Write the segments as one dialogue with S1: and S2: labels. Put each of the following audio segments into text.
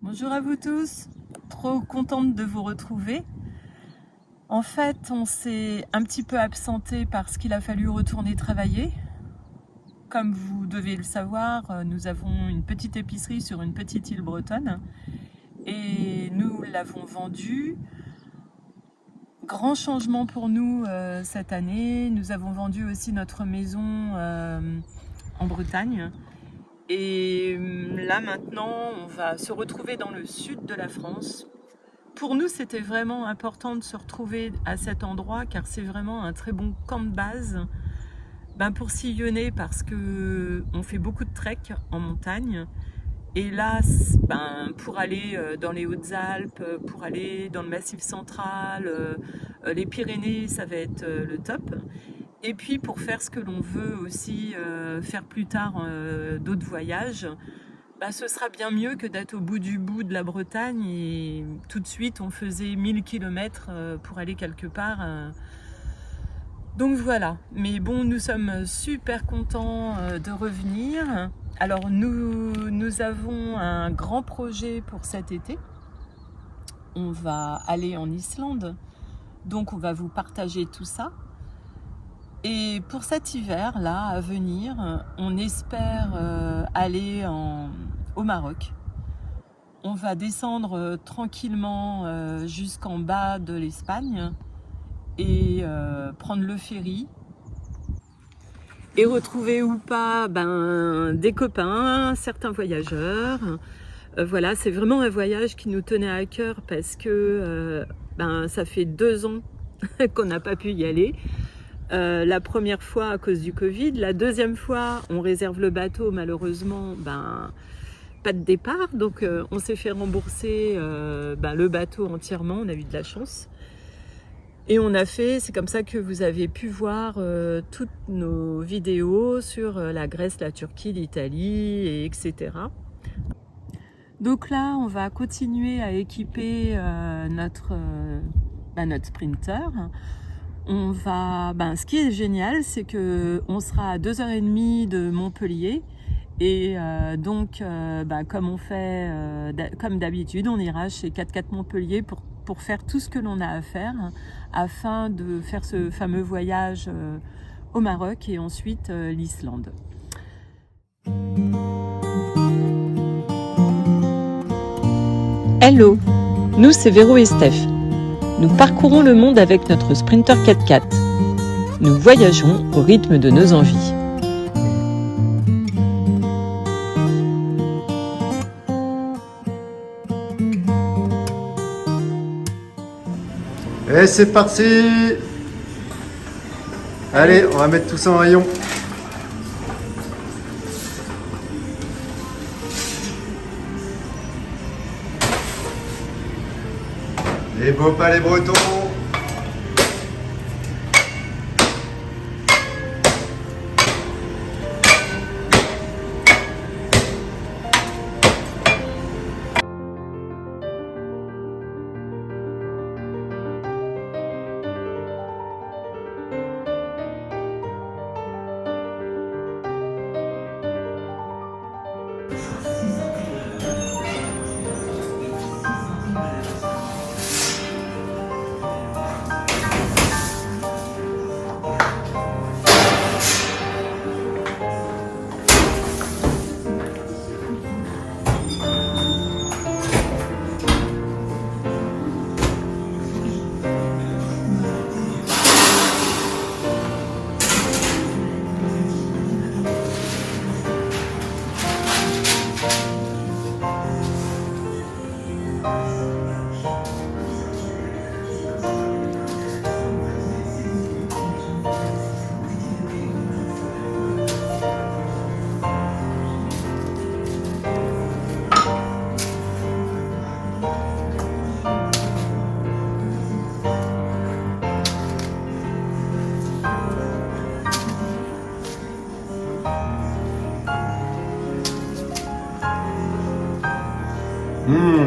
S1: Bonjour à vous tous, trop contente de vous retrouver. En fait, on s'est un petit peu absenté parce qu'il a fallu retourner travailler. Comme vous devez le savoir, nous avons une petite épicerie sur une petite île bretonne et nous l'avons vendue. Grand changement pour nous cette année. Nous avons vendu aussi notre maison en Bretagne. Et là maintenant, on va se retrouver dans le sud de la France. Pour nous, c'était vraiment important de se retrouver à cet endroit car c'est vraiment un très bon camp de base pour sillonner parce qu'on fait beaucoup de trek en montagne. Et là, pour aller dans les Hautes-Alpes, pour aller dans le Massif central, les Pyrénées, ça va être le top. Et puis pour faire ce que l'on veut aussi faire plus tard d'autres voyages, ce sera bien mieux que d'être au bout de la Bretagne et tout de suite on faisait 1000 km pour aller quelque part. Donc voilà, mais bon, nous sommes super contents de revenir. Alors nous avons un grand projet pour cet été. On va aller en Islande, donc on va vous partager tout ça. Et pour cet hiver là à venir, on espère aller au Maroc. On va descendre tranquillement jusqu'en bas de l'Espagne et prendre le ferry et retrouver ou pas des copains, certains voyageurs. Voilà, c'est vraiment un voyage qui nous tenait à cœur parce que ça fait 2 ans qu'on n'a pas pu y aller. La première fois à cause du Covid, la deuxième fois on réserve le bateau, malheureusement pas de départ, donc on s'est fait rembourser le bateau entièrement, on a eu de la chance. Et on a fait, c'est comme ça que vous avez pu voir toutes nos vidéos sur la Grèce, la Turquie, l'Italie, etc. Donc là, on va continuer à équiper notre sprinter. On va, ce qui est génial, c'est que on sera à 2h30 de Montpellier et comme on fait comme d'habitude, on ira chez 4x4 Montpellier pour faire tout ce que l'on a à faire afin de faire ce fameux voyage au Maroc et ensuite l'Islande. Hello, nous c'est Véro et Steph. Nous parcourons le monde avec notre Sprinter 4x4. Nous voyageons au rythme de nos envies.
S2: Et c'est parti! Allez, on va mettre tout ça en rayon. Les beaux pas les Bretons.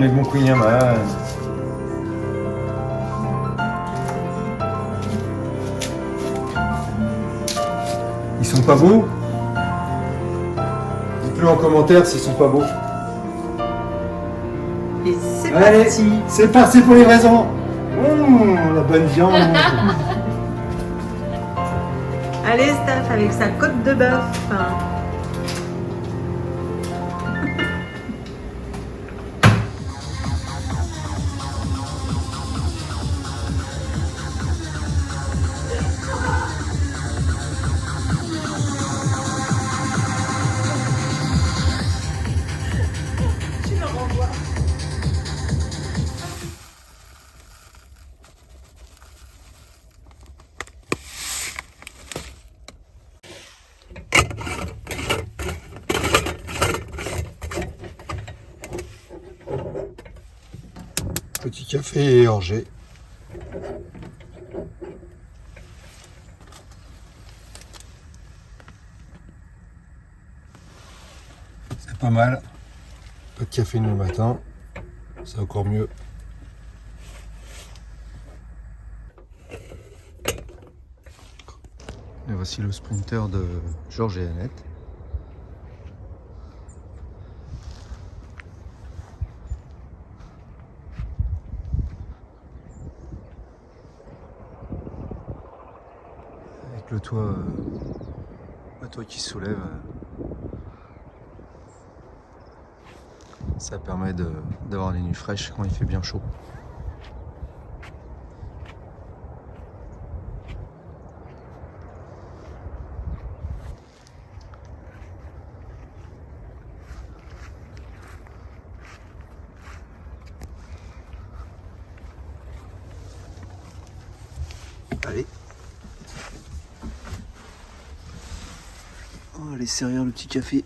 S2: Les bons Queen Yaman. Ils sont pas beaux? Dites-le en commentaire s'ils sont pas beaux. Allez,
S1: parti.
S2: c'est parti pour les livraison. La bonne viande.
S1: Allez Steph, avec sa côte de bœuf. Tu me renvoies.
S2: Petit café et orgé. C'est pas mal. Pas de café le matin. C'est encore mieux. Et voici le sprinter de Georges et Annette. Avec le toit qui se soulève, ça permet d'avoir les nuits fraîches quand il fait bien chaud. Allez. On va aller servir le petit café.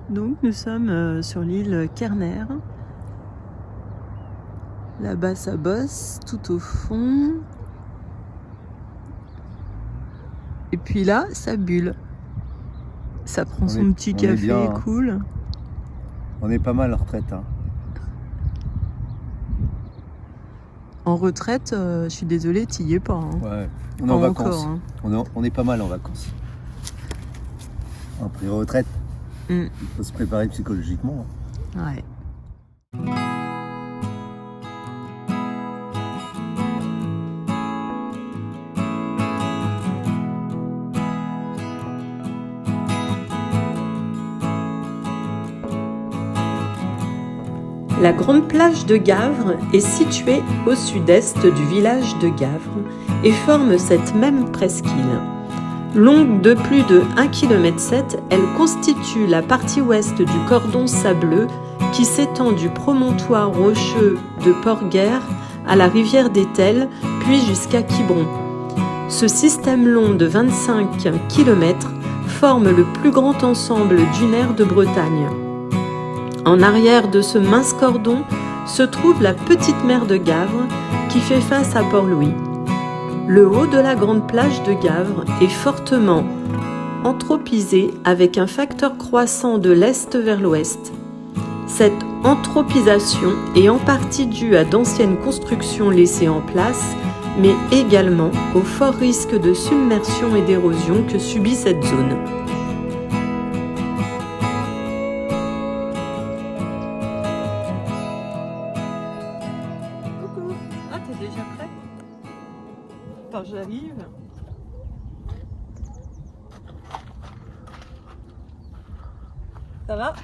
S1: Donc nous sommes sur l'île Kerner. Là-bas ça bosse tout au fond. Et puis là ça bulle. Ça prend son petit café,
S2: bien, hein.
S1: Cool.
S2: On est pas mal en retraite. Hein.
S1: En retraite, je suis désolée, t'y y es pas. Hein.
S2: Ouais, on est
S1: Pas
S2: en vacances.
S1: encore, hein.
S2: On est pas mal en vacances. En pré-retraite, il faut se préparer psychologiquement.
S1: Ouais. La grande plage de Gavre est située au sud-est du village de Gavre et forme cette même presqu'île. Longue de plus de 1,7 km, elle constitue la partie ouest du cordon sableux qui s'étend du promontoire rocheux de Port-Guerre à la rivière d'Etel, puis jusqu'à Quiberon. Ce système long de 25 km forme le plus grand ensemble dunaire de Bretagne. En arrière de ce mince cordon se trouve la petite mer de Gavre qui fait face à Port-Louis. Le haut de la grande plage de Gavre est fortement anthropisé avec un facteur croissant de l'est vers l'ouest. Cette anthropisation est en partie due à d'anciennes constructions laissées en place, mais également au fort risque de submersion et d'érosion que subit cette zone. Coucou. Ah, t'es déjà prêt? Attends, j'arrive. Ça va?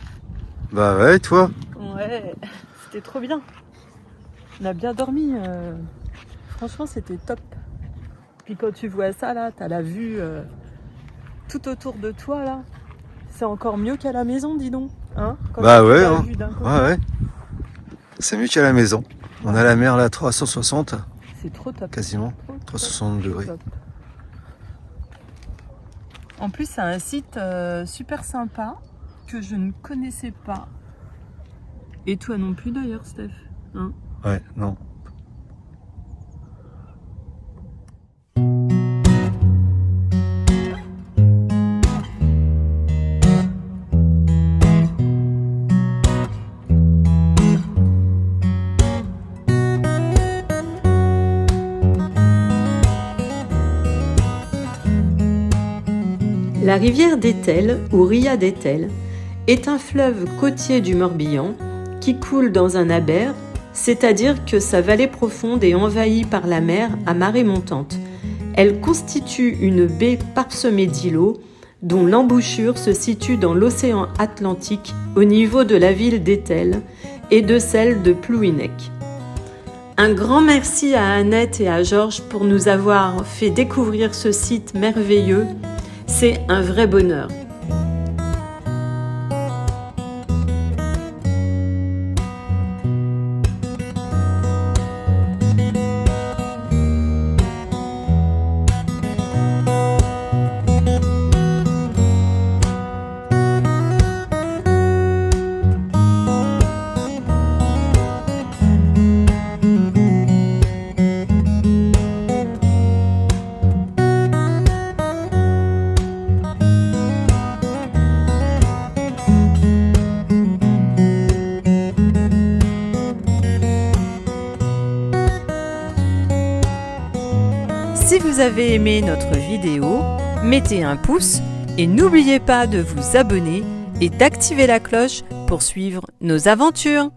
S2: Bah ouais, toi?
S1: Ouais, c'était trop bien. On a bien dormi. Franchement, c'était top. Puis quand tu vois ça, là, t'as la vue tout autour de toi, là. C'est encore mieux qu'à la maison, dis donc. Hein, quand
S2: Bah
S1: tu
S2: ouais,
S1: as la
S2: hein.
S1: vue d'un côté.
S2: Ouais. C'est mieux qu'à la maison. On a la mer là à 360,
S1: C'est trop top.
S2: quasiment.
S1: Trop, trop,
S2: 360 degrés.
S1: top. En plus, c'est un site super sympa que je ne connaissais pas. Et toi non plus d'ailleurs, Steph. Hein?
S2: Ouais, non.
S3: La rivière d'Etel, ou Ria d'Etel, est un fleuve côtier du Morbihan qui coule dans un aber, c'est-à-dire que sa vallée profonde est envahie par la mer à marée montante. Elle constitue une baie parsemée d'îlots dont l'embouchure se situe dans l'océan Atlantique au niveau de la ville d'Etel et de celle de Plouhinec. Un grand merci à Annette et à Georges pour nous avoir fait découvrir ce site merveilleux. C'est un vrai bonheur.
S1: Si vous avez aimé notre vidéo, mettez un pouce et n'oubliez pas de vous abonner et d'activer la cloche pour suivre nos aventures.